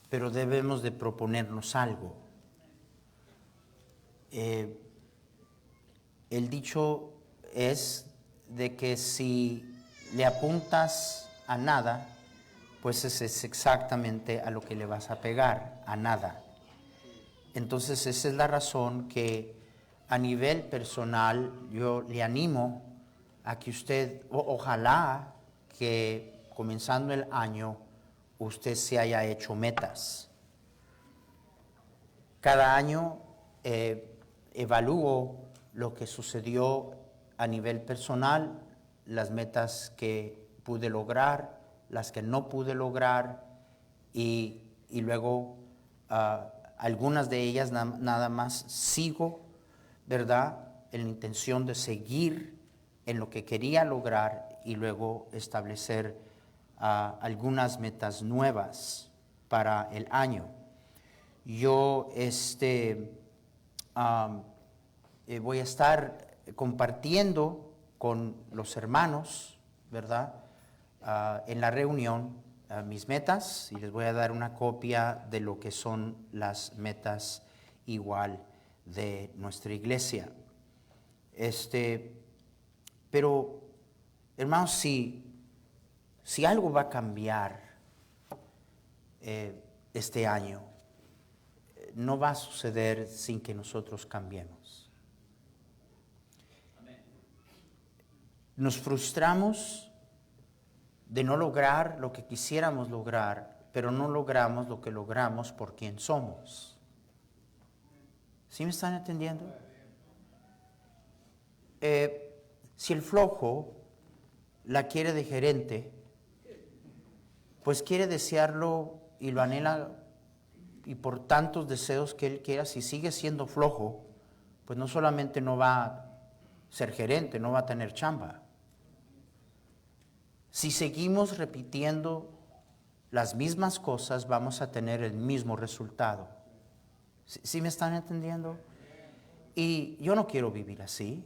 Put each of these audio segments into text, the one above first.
pero debemos de proponernos algo. El dicho es de que si le apuntas a nada, pues ese es exactamente a lo que le vas a pegar, a nada. Entonces esa es la razón que a nivel personal yo le animo a que usted, ojalá que comenzando el año, usted se haya hecho metas. Cada año evalúo lo que sucedió a nivel personal, las metas que pude lograr, las que no pude lograr y luego algunas de ellas nada más sigo, ¿verdad?, en la intención de seguir en lo que quería lograr y luego establecer algunas metas nuevas para el año. Yo voy a estar compartiendo con los hermanos, ¿verdad?, en la reunión mis metas, y les voy a dar una copia de lo que son las metas igual de nuestra iglesia. Pero, hermanos, si algo va a cambiar este año, no va a suceder sin que nosotros cambiemos. Nos frustramos de no lograr lo que quisiéramos lograr, pero no logramos lo que logramos por quien somos. ¿Sí me están entendiendo? Si el flojo la quiere de gerente, pues quiere desearlo y lo anhela, y por tantos deseos que él quiera, si sigue siendo flojo, pues no solamente no va a ser gerente, no va a tener chamba. Si seguimos repitiendo las mismas cosas, vamos a tener el mismo resultado. ¿Sí me están entendiendo? Y yo no quiero vivir así.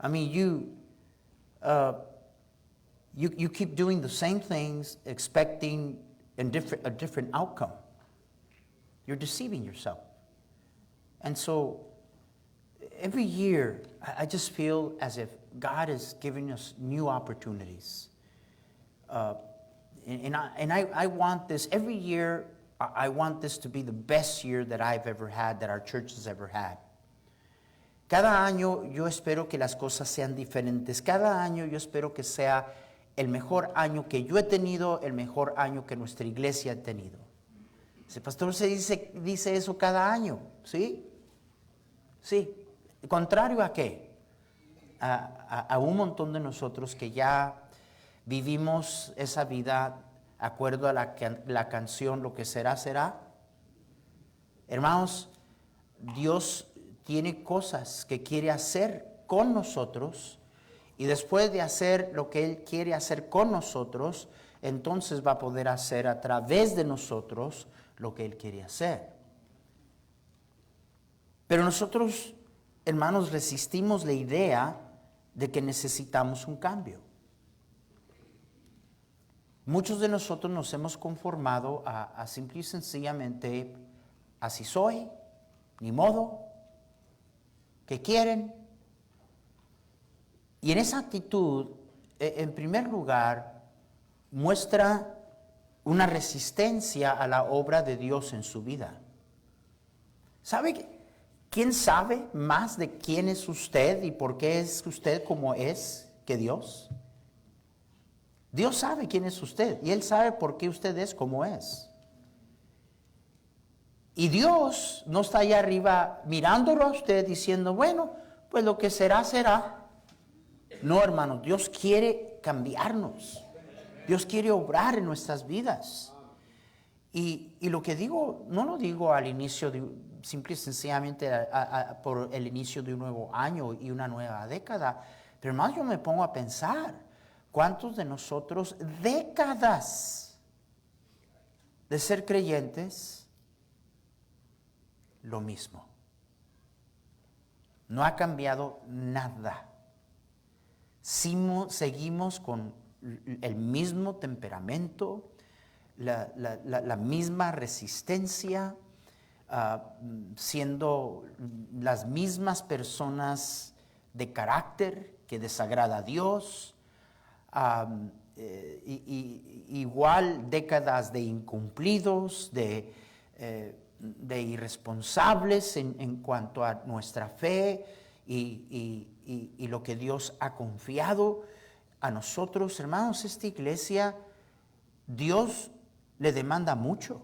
I mean, you keep doing the same things, expecting a different outcome. You're deceiving yourself. And so, every year, I just feel as if God is giving us new opportunities. And I want this, every year, I want this to be the best year that I've ever had, that our church has ever had. Cada año yo espero que las cosas sean diferentes. Cada año yo espero que sea el mejor año que yo he tenido, el mejor año que nuestra iglesia ha tenido. El pastor se dice eso cada año, ¿sí? Sí. ¿Contrario a qué? A un montón de nosotros que ya vivimos esa vida de acuerdo a la canción Lo que será, será. Hermanos, Dios tiene cosas que quiere hacer con nosotros, y después de hacer lo que Él quiere hacer con nosotros, entonces va a poder hacer a través de nosotros lo que Él quiere hacer. Pero nosotros, hermanos, resistimos la idea de que necesitamos un cambio. Muchos de nosotros nos hemos conformado a simple y sencillamente, así soy, ni modo, ¿qué quieren? Y en esa actitud, en primer lugar, muestra una resistencia a la obra de Dios en su vida. ¿Sabe quién sabe más de quién es usted y por qué es usted como es que Dios? Dios sabe quién es usted y Él sabe por qué usted es como es. Y Dios no está allá arriba mirándolo a usted diciendo, bueno, pues lo que será, será. No, hermano, Dios quiere cambiarnos. Dios quiere obrar en nuestras vidas. Y lo que digo, no lo digo al inicio, simple y sencillamente por el inicio de un nuevo año y una nueva década. Pero más yo me pongo a pensar, ¿cuántos de nosotros, décadas de ser creyentes, lo mismo? No ha cambiado nada. Seguimos con el mismo temperamento, la misma resistencia, siendo las mismas personas de carácter que desagrada a Dios, igual décadas de incumplidos, de irresponsables en cuanto a nuestra fe y lo que Dios ha confiado a nosotros. Hermanos, esta iglesia, Dios le demanda mucho.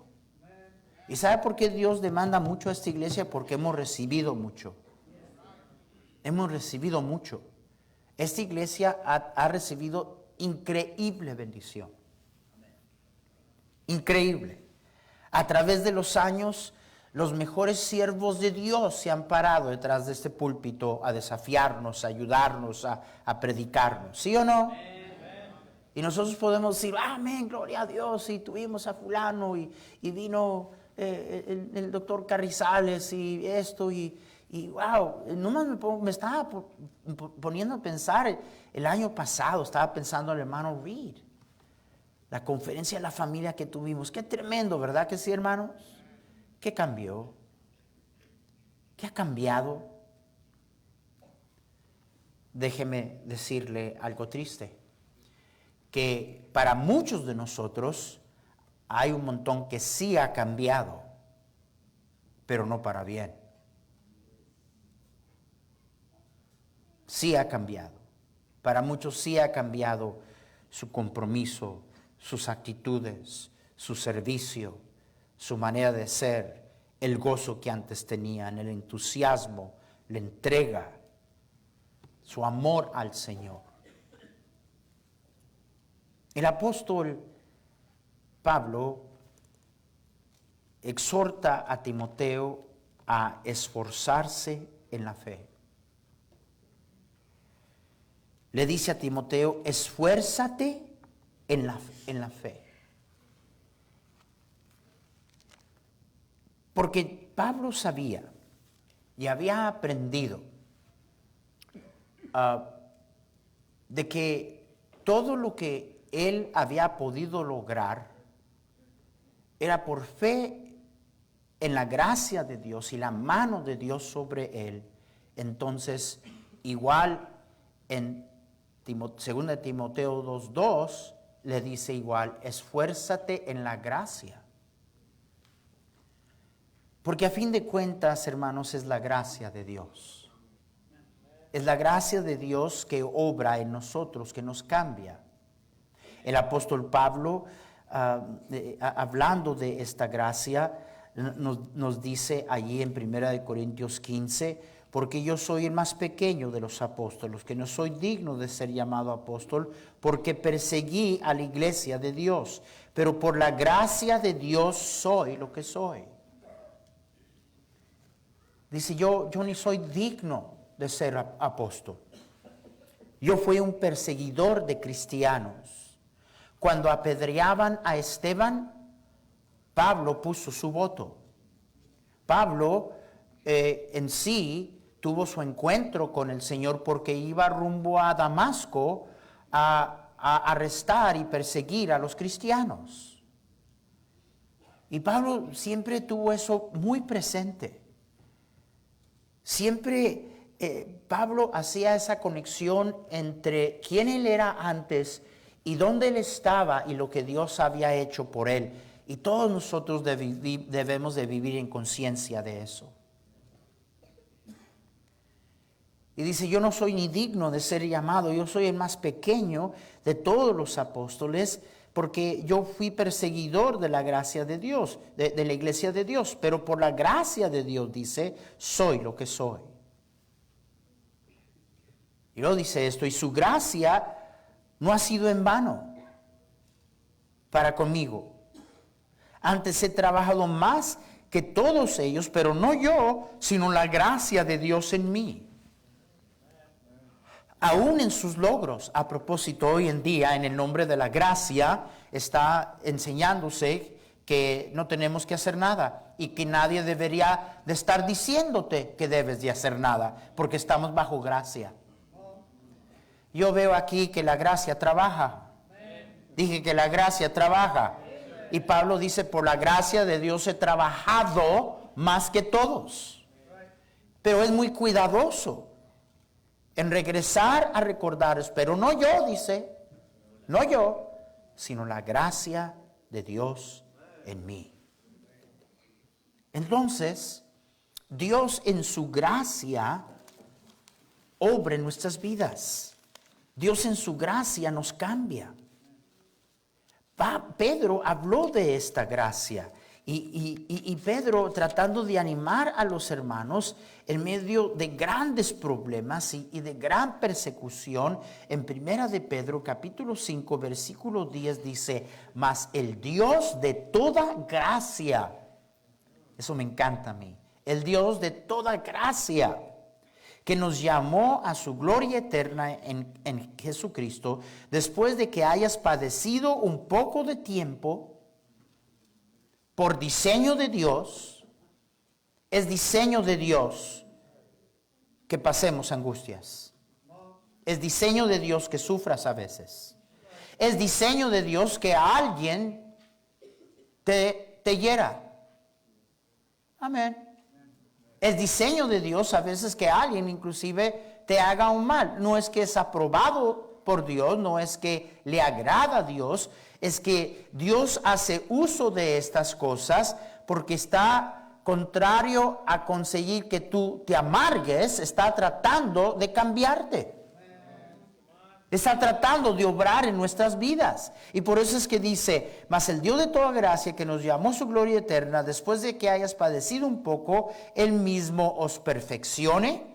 ¿Y sabe por qué Dios demanda mucho a esta iglesia? Porque hemos recibido mucho. Hemos recibido mucho. Esta iglesia ha recibido increíble bendición. Increíble. A través de los años, los mejores siervos de Dios se han parado detrás de este púlpito a desafiarnos, a ayudarnos, a predicarnos. ¿Sí o no? Y nosotros podemos decir, amén, gloria a Dios, y tuvimos a fulano, y vino el doctor Carrizales, y esto, y wow, nomás me estaba poniendo a pensar, el año pasado estaba pensando en el hermano Reed, la conferencia de la familia que tuvimos, qué tremendo, ¿verdad que sí, hermanos? ¿Qué cambió? ¿Qué ha cambiado? Déjeme decirle algo triste, que para muchos de nosotros hay un montón que sí ha cambiado, pero no para bien. Sí ha cambiado. Para muchos sí ha cambiado su compromiso, sus actitudes, su servicio, su manera de ser, el gozo que antes tenían, el entusiasmo, la entrega, su amor al Señor. El apóstol Pablo exhorta a Timoteo a esforzarse en la fe. Le dice a Timoteo, esfuérzate en la fe. Porque Pablo sabía y había aprendido de que todo lo que él había podido lograr era por fe en la gracia de Dios y la mano de Dios sobre él. Entonces, igual en 2 Timoteo 2:2 le dice igual, esfuérzate en la gracia. Porque a fin de cuentas, hermanos, es la gracia de Dios. Es la gracia de Dios que obra en nosotros, que nos cambia. El apóstol Pablo, hablando de esta gracia, nos dice allí en 1 Corintios 15, porque yo soy el más pequeño de los apóstoles, que no soy digno de ser llamado apóstol, porque perseguí a la iglesia de Dios, pero por la gracia de Dios soy lo que soy. Dice, yo ni soy digno de ser apóstol. Yo fui un perseguidor de cristianos. Cuando apedreaban a Esteban, Pablo puso su voto. Pablo en sí tuvo su encuentro con el Señor porque iba rumbo a Damasco a arrestar y perseguir a los cristianos. Y Pablo siempre tuvo eso muy presente. Siempre Pablo hacía esa conexión entre quién él era antes y dónde él estaba y lo que Dios había hecho por él. Y todos nosotros debemos de vivir en conciencia de eso. Y dice, yo no soy ni digno de ser llamado, yo soy el más pequeño de todos los apóstoles, porque yo fui perseguidor de la gracia de Dios, de la iglesia de Dios, pero por la gracia de Dios, dice, soy lo que soy. Y luego dice esto, y su gracia no ha sido en vano para conmigo. Antes he trabajado más que todos ellos, pero no yo, sino la gracia de Dios en mí. Aún en sus logros, a propósito, hoy en día, en el nombre de la gracia, está enseñándose que no tenemos que hacer nada y que nadie debería de estar diciéndote que debes de hacer nada, porque estamos bajo gracia. Yo veo aquí que la gracia trabaja. Dije que la gracia trabaja. Y Pablo dice, por la gracia de Dios he trabajado más que todos. Pero es muy cuidadoso en regresar a recordaros, pero no yo, dice, no yo, sino la gracia de Dios en mí. Entonces, Dios en su gracia obra en nuestras vidas. Dios en su gracia nos cambia. Pedro habló de esta gracia y Pedro, tratando de animar a los hermanos en medio de grandes problemas y de gran persecución, en primera de Pedro capítulo 5 versículo 10 dice, mas el Dios de toda gracia, eso me encanta a mí, el Dios de toda gracia, que nos llamó a su gloria eterna en Jesucristo, después de que hayas padecido un poco de tiempo, por diseño de Dios, es diseño de Dios que pasemos angustias. Es diseño de Dios que sufras a veces. Es diseño de Dios que alguien te hiera. Amén. Es diseño de Dios a veces que alguien inclusive te haga un mal. No es que es aprobado por Dios, no es que le agrada a Dios, es que Dios hace uso de estas cosas porque está contrario a conseguir que tú te amargues, está tratando de cambiarte. Está tratando de obrar en nuestras vidas. Y por eso es que dice, mas el Dios de toda gracia que nos llamó a su gloria eterna, después de que hayas padecido un poco, Él mismo os perfeccione,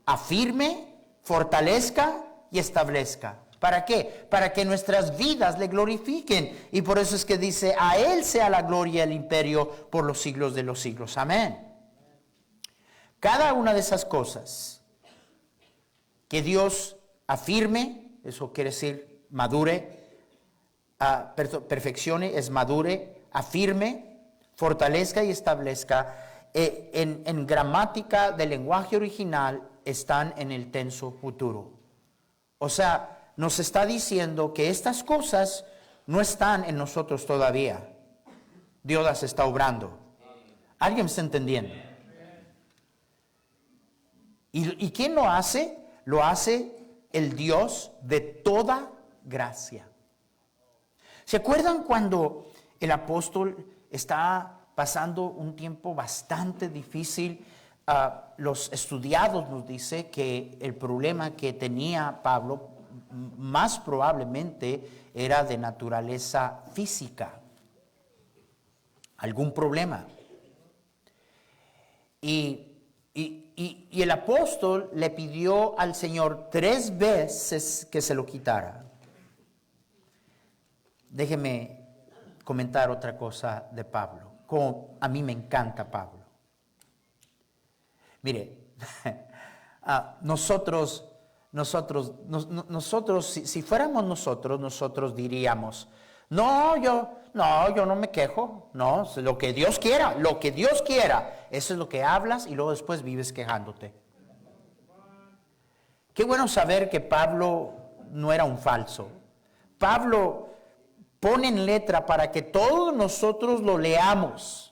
afirme, fortalezca y establezca. ¿Para qué? Para que nuestras vidas le glorifiquen. Y por eso es que dice, a Él sea la gloria y el imperio por los siglos de los siglos. Amén. Cada una de esas cosas que Dios afirme, eso quiere decir madure, perfeccione, es madure, afirme, fortalezca y establezca. En gramática del lenguaje original están en el tenso futuro. O sea, nos está diciendo que estas cosas no están en nosotros todavía. Dios las está obrando. ¿Alguien me está entendiendo? ¿Y quién lo hace? Lo hace el Dios de toda gracia. ¿Se acuerdan cuando el apóstol está pasando un tiempo bastante difícil? Los estudiados nos dicen que el problema que tenía Pablo más probablemente era de naturaleza física. Algún problema. Y el apóstol le pidió al Señor 3 veces que se lo quitara. Déjeme comentar otra cosa de Pablo. Como a mí me encanta Pablo. Mire, nosotros, si fuéramos nosotros diríamos, yo no me quejo, no, lo que Dios quiera, eso es lo que hablas y luego después vives quejándote. Qué bueno saber que Pablo no era un falso. Pablo pone en letra para que todos nosotros lo leamos.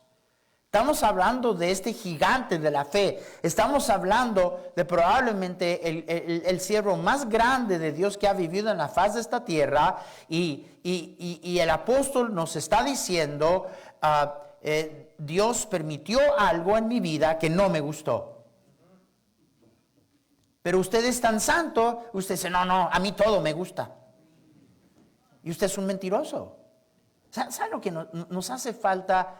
Estamos hablando de este gigante de la fe. Estamos hablando de probablemente el siervo más grande de Dios que ha vivido en la faz de esta tierra. Y el apóstol nos está diciendo, Dios permitió algo en mi vida que no me gustó. Pero usted es tan santo, usted dice, no, a mí todo me gusta. Y usted es un mentiroso. ¿Sabe lo que nos hace falta?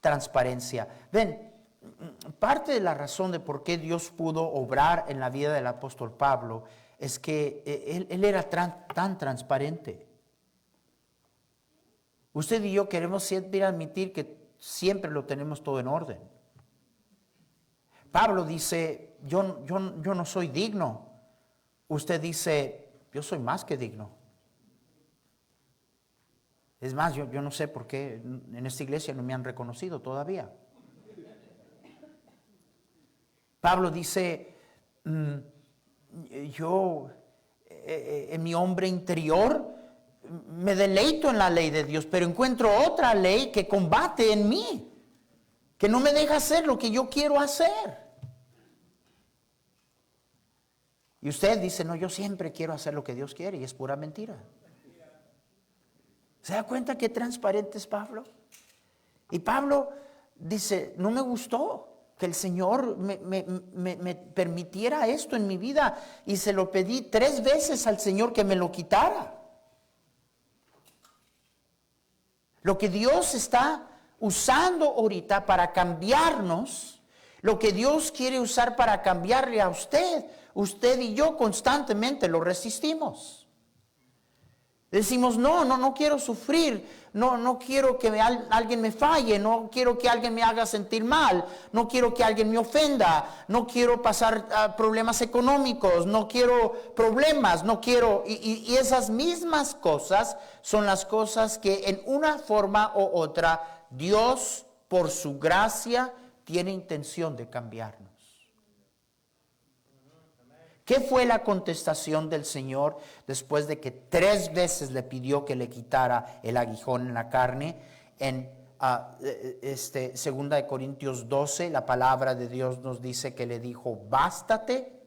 Transparencia. Ven, parte de la razón de por qué Dios pudo obrar en la vida del apóstol Pablo es que él era tan transparente. Usted y yo queremos siempre admitir que siempre lo tenemos todo en orden. Pablo dice, yo no soy digno. Usted dice, yo soy más que digno. Es más, yo no sé por qué en esta iglesia no me han reconocido todavía. Pablo dice, yo en mi hombre interior me deleito en la ley de Dios, pero encuentro otra ley que combate en mí, que no me deja hacer lo que yo quiero hacer. Y usted dice, no, yo siempre quiero hacer lo que Dios quiere, y es pura mentira. ¿Se da cuenta qué transparente es Pablo? Y Pablo dice, no me gustó que el Señor me permitiera esto en mi vida, y se lo pedí 3 veces al Señor que me lo quitara. Lo que Dios está usando ahorita para cambiarnos, lo que Dios quiere usar para cambiarle a usted, usted y yo constantemente lo resistimos. Decimos, no quiero sufrir, no quiero que alguien me falle, no quiero que alguien me haga sentir mal, no quiero que alguien me ofenda, no quiero pasar problemas económicos, no quiero problemas, no quiero, y esas mismas cosas son las cosas que en una forma u otra Dios, por su gracia, tiene intención de cambiarnos. ¿Qué fue la contestación del Señor después de que 3 veces le pidió que le quitara el aguijón en la carne? En 2 de Corintios 12, la palabra de Dios nos dice que le dijo, bástate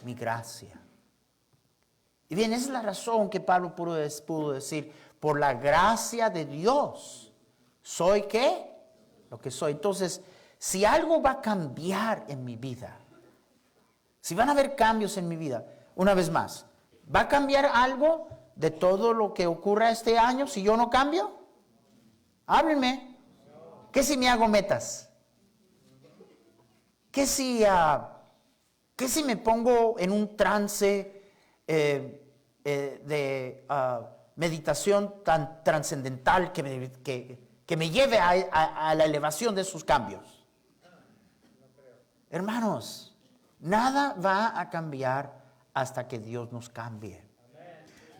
mi gracia. Y bien, esa es la razón que Pablo pudo decir, por la gracia de Dios, ¿soy qué? Lo que soy. Entonces, si algo va a cambiar en mi vida, si van a haber cambios en mi vida, una vez más, ¿va a cambiar algo de todo lo que ocurra este año si yo no cambio? Háblenme. ¿Qué si me hago metas? ¿Qué si me pongo en un trance de meditación tan trascendental que me lleve a la elevación de esos cambios? Hermanos, nada va a cambiar hasta que Dios nos cambie.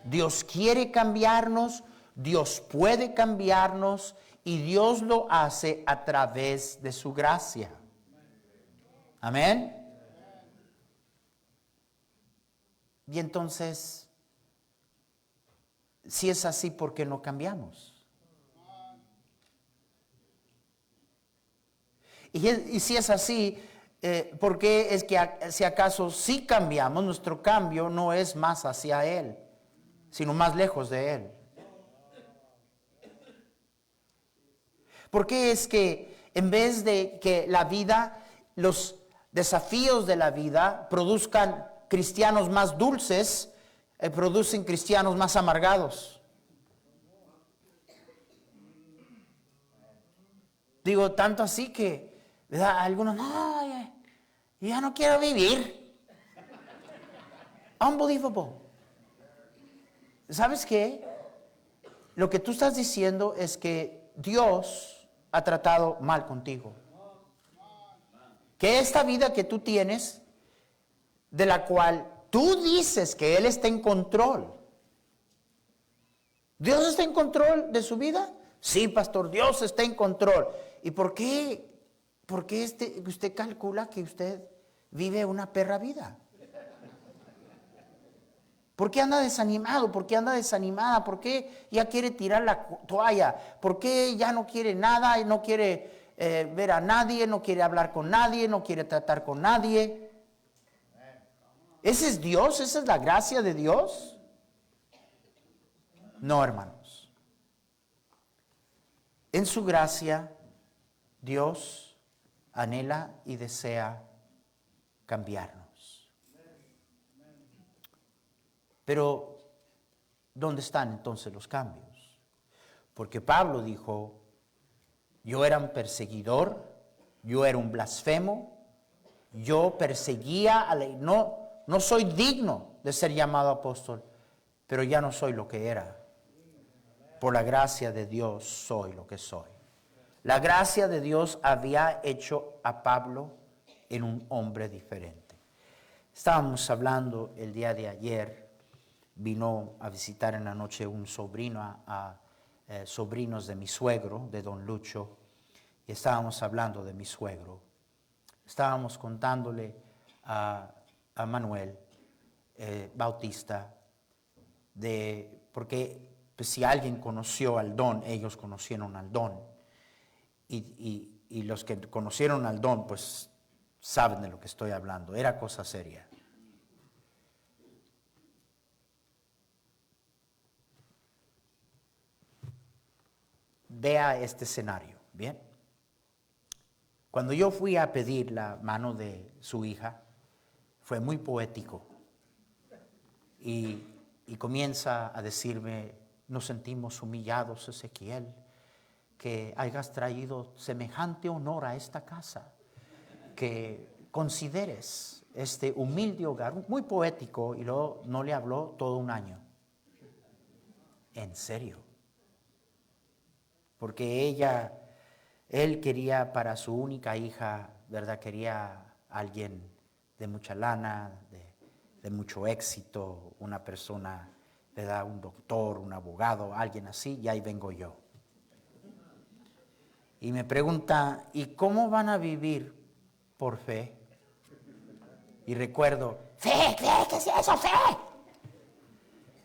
Dios quiere cambiarnos, Dios puede cambiarnos, y Dios lo hace a través de su gracia. Amén. Y entonces, si es así, ¿por qué no cambiamos? Y si es así, ¿por qué es que si acaso sí cambiamos, nuestro cambio no es más hacia Él, sino más lejos de Él? ¿Por qué es que en vez de que la vida, los desafíos de la vida produzcan cristianos más dulces, producen cristianos más amargados? Digo, tanto así que, ¿verdad? Algunos, no, ya no quiero vivir. Unbelievable. ¿Sabes qué? Lo que tú estás diciendo es que Dios ha tratado mal contigo. Que esta vida que tú tienes, de la cual tú dices que Él está en control. ¿Dios está en control de su vida? Sí, pastor, Dios está en control. ¿Y por qué usted calcula que usted vive una perra vida? ¿Por qué anda desanimado? ¿Por qué anda desanimada? ¿Por qué ya quiere tirar la toalla? ¿Por qué ya no quiere nada y no quiere ver a nadie, no quiere hablar con nadie, no quiere tratar con nadie? ¿Ese es Dios? ¿Esa es la gracia de Dios? No, hermanos. En su gracia, Dios anhela y desea cambiarnos. Pero, ¿dónde están entonces los cambios? Porque Pablo dijo, yo era un perseguidor, yo era un blasfemo, yo perseguía a la... No soy digno de ser llamado apóstol, pero ya no soy lo que era. Por la gracia de Dios soy lo que soy. La gracia de Dios había hecho a Pablo en un hombre diferente. Estábamos hablando el día de ayer, vino a visitar en la noche un sobrino, sobrinos de mi suegro, de don Lucho, y estábamos hablando de mi suegro. Estábamos contándole a Manuel Bautista porque pues, si alguien conoció al don, ellos conocieron al don. Y los que conocieron al don, pues saben de lo que estoy hablando. Era cosa seria. Vea este escenario, ¿bien? Cuando yo fui a pedir la mano de su hija, fue muy poético. Y comienza a decirme, nos sentimos humillados, Ezequiel, que hayas traído semejante honor a esta casa, que consideres este humilde hogar, muy poético, y luego no le habló todo un año. En serio. Porque él quería para su única hija, ¿verdad? Quería alguien de mucha lana, de mucho éxito, una persona, ¿verdad? Un doctor, un abogado, alguien así, y ahí vengo yo. Y me pregunta, ¿y cómo van a vivir por fe? Y recuerdo, fe, ¿qué es eso, fe?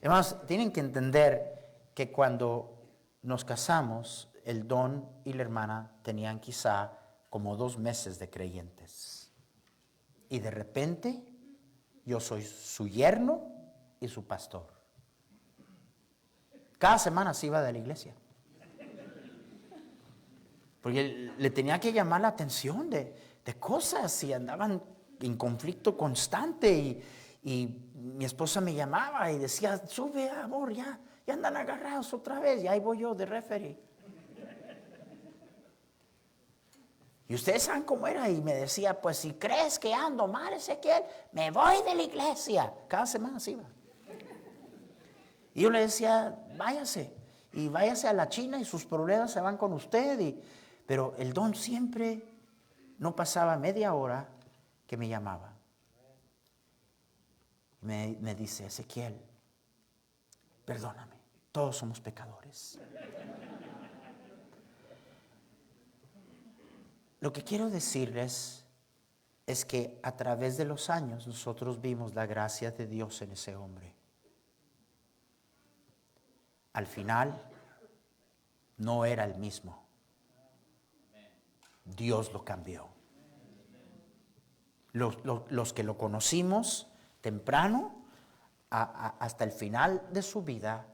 Además, tienen que entender que cuando nos casamos, el don y la hermana tenían quizá como 2 meses de creyentes. Y de repente, yo soy su yerno y su pastor. Cada semana se iba de la iglesia. Porque le tenía que llamar la atención de cosas y andaban en conflicto constante. Y mi esposa me llamaba y decía, sube amor, ya andan agarrados otra vez. Y ahí voy yo de referee. Y ustedes saben cómo era. Y me decía, pues si crees que ando mal, Ezequiel, me voy de la iglesia. Cada semana se iba. Y yo le decía, váyase. Y váyase a la China y sus problemas se van con usted. Pero el don siempre no pasaba media hora que me llamaba. Me dice, Ezequiel, perdóname, todos somos pecadores. Lo que quiero decirles es que a través de los años nosotros vimos la gracia de Dios en ese hombre. Al final, no era el mismo. Dios lo cambió. Los que lo conocimos temprano, hasta el final de su vida,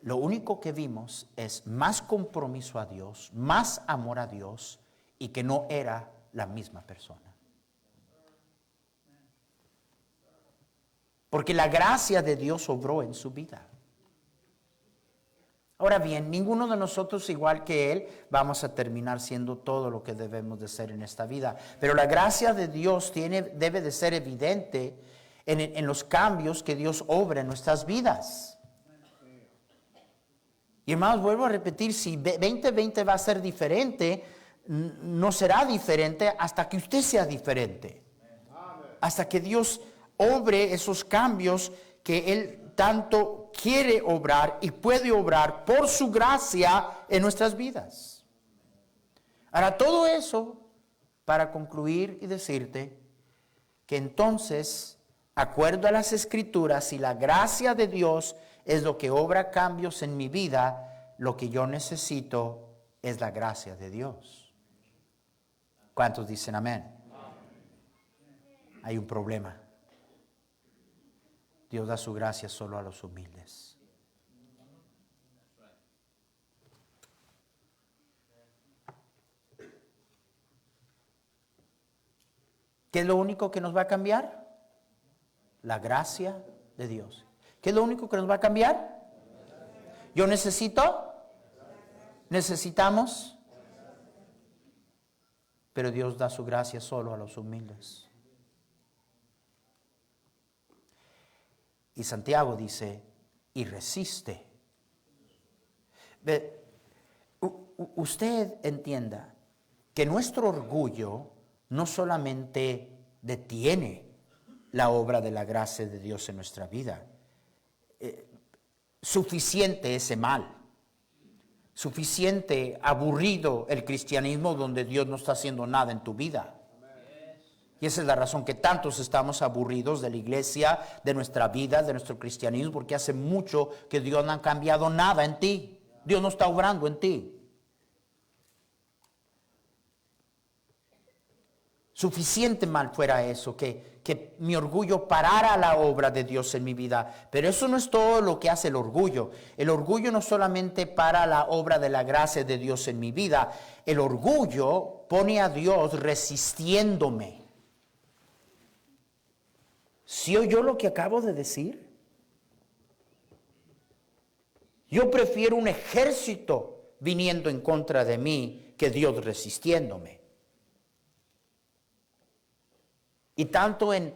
lo único que vimos es más compromiso a Dios, más amor a Dios, y que no era la misma persona. Porque la gracia de Dios obró en su vida. Ahora bien, ninguno de nosotros, igual que Él, vamos a terminar siendo todo lo que debemos de ser en esta vida. Pero la gracia de Dios debe de ser evidente en los cambios que Dios obra en nuestras vidas. Y hermanos, vuelvo a repetir, si 2020 va a ser diferente, no será diferente hasta que usted sea diferente. Hasta que Dios obre esos cambios que Él tanto quiere obrar y puede obrar por su gracia en nuestras vidas. Ahora, todo eso para concluir y decirte que entonces, acuerdo a las Escrituras, si la gracia de Dios es lo que obra cambios en mi vida, lo que yo necesito es la gracia de Dios. ¿Cuántos dicen amén? Hay un problema. Dios da su gracia solo a los humildes. ¿Qué es lo único que nos va a cambiar? La gracia de Dios. ¿Qué es lo único que nos va a cambiar? Yo necesitamos, pero Dios da su gracia solo a los humildes. Y Santiago dice, y resiste. Usted entienda que nuestro orgullo no solamente detiene la obra de la gracia de Dios en nuestra vida. Suficiente ese mal. Suficiente aburrido el cristianismo donde Dios no está haciendo nada en tu vida. Y esa es la razón que tantos estamos aburridos de la iglesia, de nuestra vida, de nuestro cristianismo, porque hace mucho que Dios no ha cambiado nada en ti. Dios no está obrando en ti. Suficiente mal fuera eso, que mi orgullo parara la obra de Dios en mi vida. Pero eso no es todo lo que hace el orgullo. El orgullo no solamente para la obra de la gracia de Dios en mi vida. El orgullo pone a Dios resistiéndome. ¿Sí oyó lo que acabo de decir? Yo prefiero un ejército viniendo en contra de mí que Dios resistiéndome. Y tanto en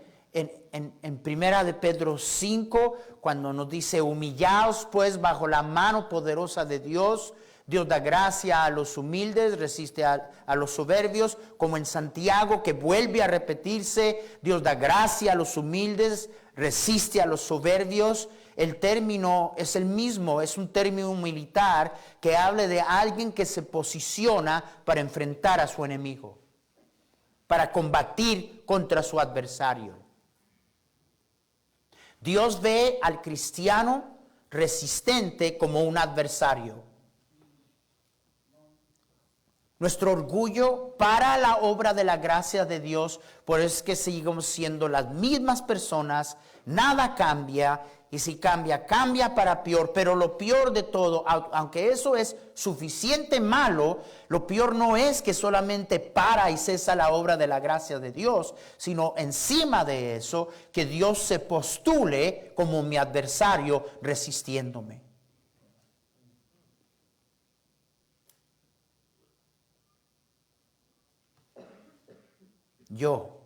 Primera de Pedro 5, cuando nos dice, humillaos pues bajo la mano poderosa de Dios, Dios da gracia a los humildes, resiste a los soberbios, como en Santiago, que vuelve a repetirse, Dios da gracia a los humildes, resiste a los soberbios. El término es el mismo, es un término militar que habla de alguien que se posiciona para enfrentar a su enemigo, para combatir contra su adversario. Dios ve al cristiano resistente como un adversario. Nuestro orgullo para la obra de la gracia de Dios, por eso es que seguimos siendo las mismas personas, nada cambia, y si cambia, cambia para peor. Pero lo peor de todo, aunque eso es suficiente malo, lo peor no es que solamente para y cesa la obra de la gracia de Dios, sino encima de eso, que Dios se postule como mi adversario resistiéndome. Yo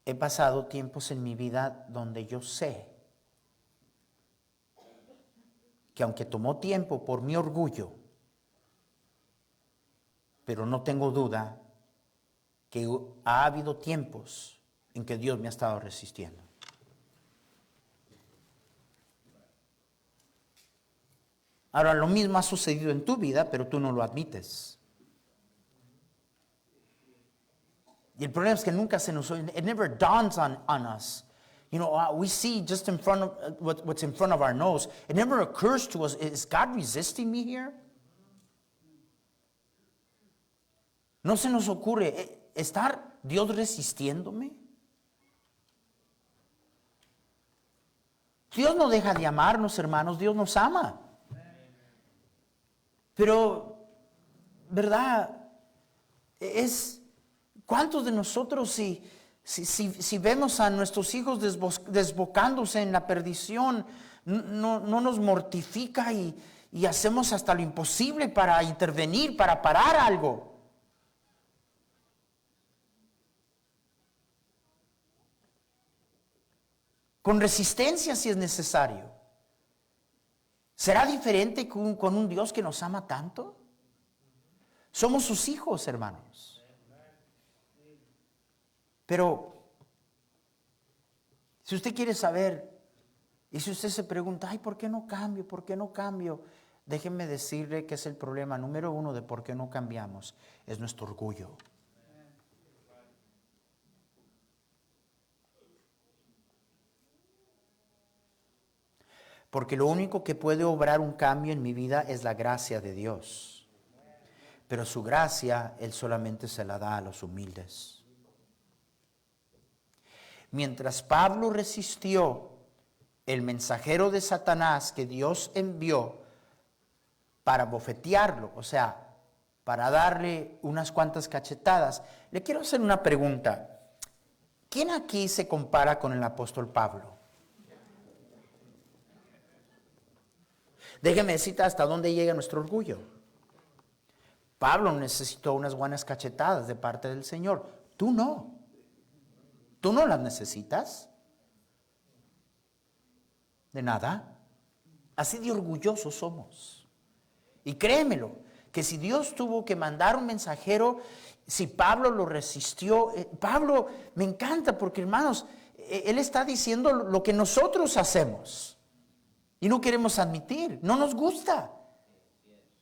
he pasado tiempos en mi vida donde yo sé que aunque tomó tiempo por mi orgullo, pero no tengo duda que ha habido tiempos en que Dios me ha estado resistiendo. Ahora, lo mismo ha sucedido en tu vida, pero tú no lo admites. Y el problema es que nunca se nos, it never dawns on us. You know, we see just in front of what's in front of our nose. It never occurs to us, is God resisting me here? No se nos ocurre, ¿estar Dios resistiéndome? Dios no deja de amarnos, hermanos, Dios nos ama. Pero, ¿verdad? ¿Cuántos de nosotros si vemos a nuestros hijos desbocándose en la perdición, no nos mortifica y hacemos hasta lo imposible para intervenir, para parar algo? Con resistencia si es necesario. ¿Será diferente con un Dios que nos ama tanto? Somos sus hijos, hermanos. Pero, si usted quiere saber, y si usted se pregunta, ay, ¿por qué no cambio? ¿Por qué no cambio? Déjenme decirle que es el problema número uno de por qué no cambiamos, es nuestro orgullo. Porque lo único que puede obrar un cambio en mi vida es la gracia de Dios. Pero su gracia, Él solamente se la da a los humildes. Mientras Pablo resistió el mensajero de Satanás que Dios envió para bofetearlo, o sea, para darle unas cuantas cachetadas, le quiero hacer una pregunta. ¿Quién aquí se compara con el apóstol Pablo? Déjeme decirte hasta dónde llega nuestro orgullo. Pablo necesitó unas buenas cachetadas de parte del Señor. Tú no. ¿Tú no las necesitas? De nada. Así de orgullosos somos. Y créemelo, que si Dios tuvo que mandar un mensajero, si Pablo lo resistió, Pablo me encanta porque, hermanos, él está diciendo lo que nosotros hacemos y no queremos admitir, no nos gusta.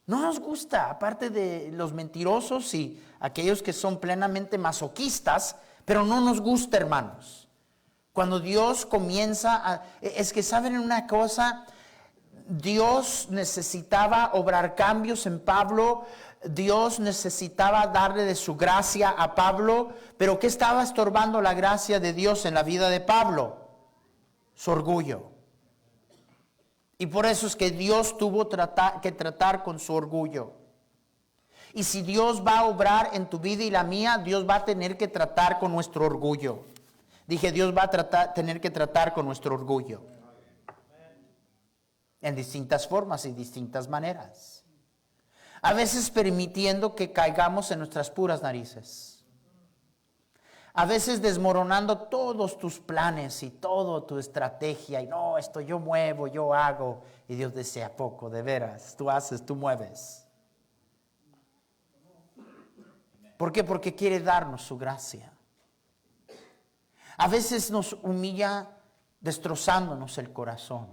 No nos gusta, aparte de los mentirosos y aquellos que son plenamente masoquistas, pero no nos gusta, hermanos. Cuando Dios comienza es que saben una cosa, Dios necesitaba obrar cambios en Pablo, Dios necesitaba darle de su gracia a Pablo, pero ¿qué estaba estorbando la gracia de Dios en la vida de Pablo? Su orgullo. Y por eso es que Dios tuvo que tratar con su orgullo. Y si Dios va a obrar en tu vida y la mía, Dios va a tener que tratar con nuestro orgullo. Dije, Dios va a tener que tratar con nuestro orgullo. En distintas formas y distintas maneras. A veces permitiendo que caigamos en nuestras puras narices. A veces desmoronando todos tus planes y toda tu estrategia. Y no, esto yo muevo, yo hago. Y Dios dice, ¿a poco? De veras, tú haces, tú mueves. ¿Por qué? Porque quiere darnos su gracia. A veces nos humilla destrozándonos el corazón.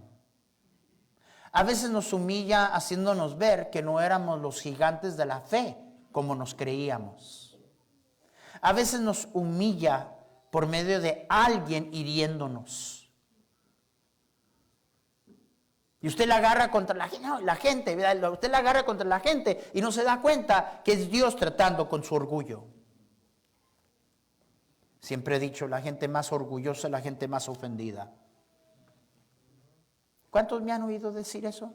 A veces nos humilla haciéndonos ver que no éramos los gigantes de la fe como nos creíamos. A veces nos humilla por medio de alguien hiriéndonos. Y usted la agarra contra la gente, ¿verdad? Usted la agarra contra la gente y no se da cuenta que es Dios tratando con su orgullo. Siempre he dicho, la gente más orgullosa es la gente más ofendida. ¿Cuántos me han oído decir eso?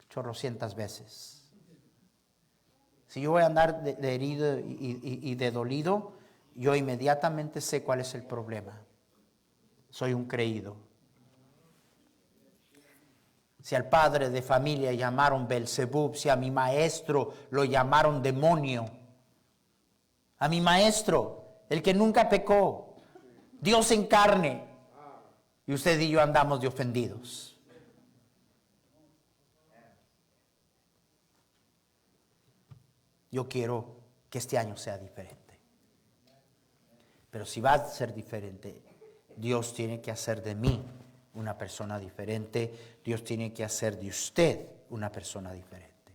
Chorrocientas veces. Si yo voy a andar de herido y de dolido, yo inmediatamente sé cuál es el problema. Soy un creído. Si al padre de familia llamaron Belzebub, si a mi maestro lo llamaron demonio, a mi maestro, el que nunca pecó, Dios en carne, y usted y yo andamos de ofendidos. Yo quiero que este año sea diferente. Pero si va a ser diferente, Dios tiene que hacer de mí una persona diferente. Dios tiene que hacer de usted una persona diferente.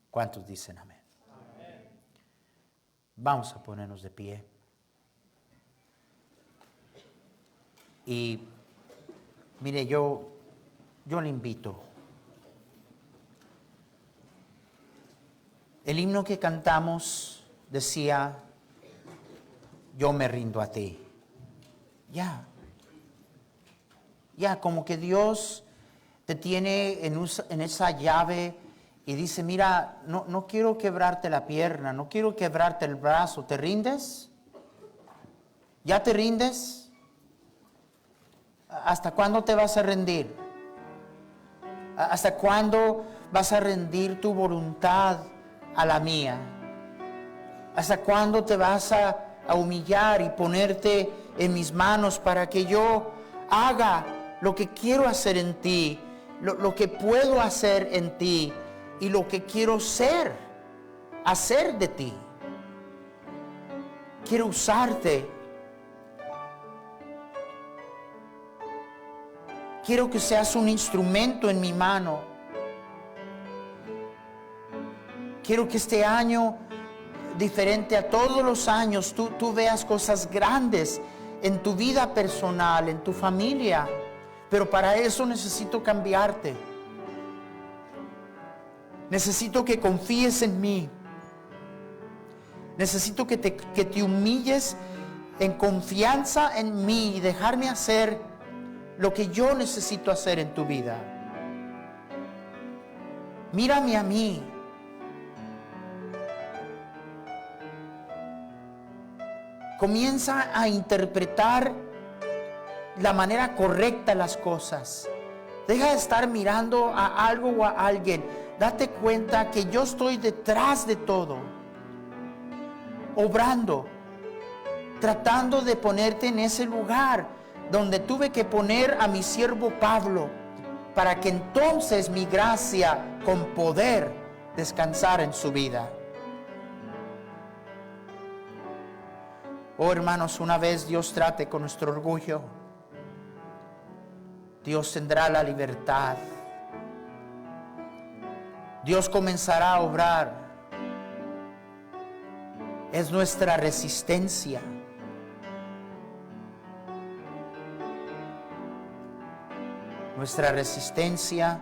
¿Cuántos dicen amén? Vamos a ponernos de pie. Y mire, yo le invito. El himno que cantamos decía, yo me rindo a ti. Ya, como que Dios te tiene en esa llave y dice, mira, no quiero quebrarte la pierna, no quiero quebrarte el brazo, ¿te rindes? ¿Ya te rindes? ¿Hasta cuándo te vas a rendir? ¿Hasta cuándo vas a rendir tu voluntad a la mía? ¿Hasta cuándo te vas a humillar y ponerte en mis manos para que yo haga lo que quiero hacer en ti, lo que puedo hacer en ti y lo que quiero hacer de ti? Quiero usarte. Quiero que seas un instrumento en mi mano. Quiero que este año, diferente a todos los años, tú veas cosas grandes en tu vida personal, en tu familia. Pero para eso necesito cambiarte. Necesito que confíes en mí. Necesito que te humilles en confianza en mí y dejarme hacer lo que yo necesito hacer en tu vida. Mírame a mí. Comienza a interpretar la manera correcta las cosas. Deja de estar mirando a algo o a alguien. Date cuenta que yo estoy detrás de todo, obrando, tratando de ponerte en ese lugar donde tuve que poner a mi siervo Pablo, para que entonces mi gracia con poder descansara en su vida. Oh hermanos, una vez Dios trate con nuestro orgullo, Dios tendrá la libertad Dios comenzará a obrar. Es nuestra resistencia. Nuestra resistencia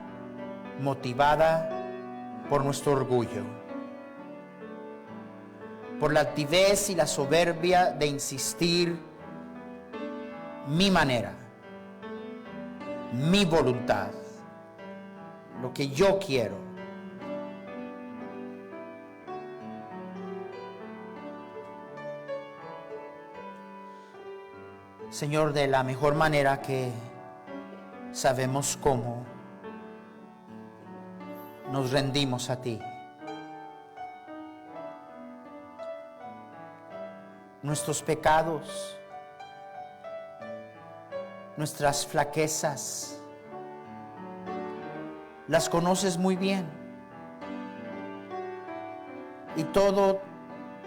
motivada por nuestro orgullo, por la altivez y la soberbia de insistir mi manera, mi voluntad, lo que yo quiero. Señor, de la mejor manera que sabemos cómo, nos rendimos a ti. Nuestros pecados, nuestras flaquezas, las conoces muy bien. Y todo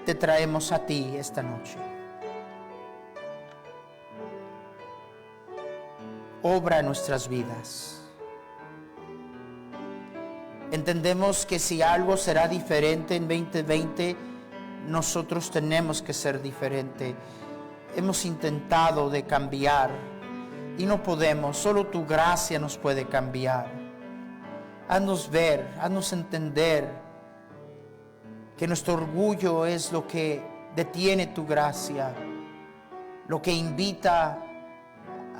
te traemos a ti esta noche. Obra en nuestras vidas. Entendemos que si algo será diferente en 2020, nosotros tenemos que ser diferente. Hemos intentado de cambiar y no podemos, solo tu gracia nos puede cambiar. Haznos ver, haznos entender que nuestro orgullo es lo que detiene tu gracia, lo que invita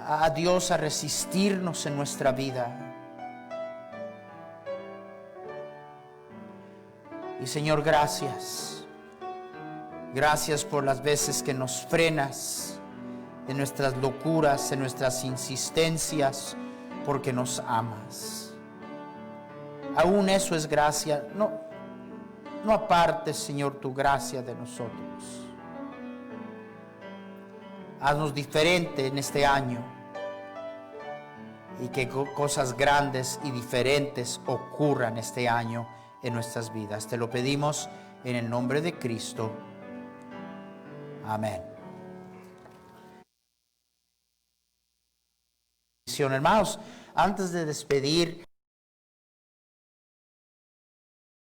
a Dios a resistirnos en nuestra vida. Y Señor, gracias. Gracias por las veces que nos frenas en nuestras locuras, en nuestras insistencias, porque nos amas. Aún eso es gracia. No apartes, Señor, tu gracia de nosotros. Haznos diferente en este año y que cosas grandes y diferentes ocurran este año en nuestras vidas. Te lo pedimos en el nombre de Cristo. Amén. Hermanos, antes de despedir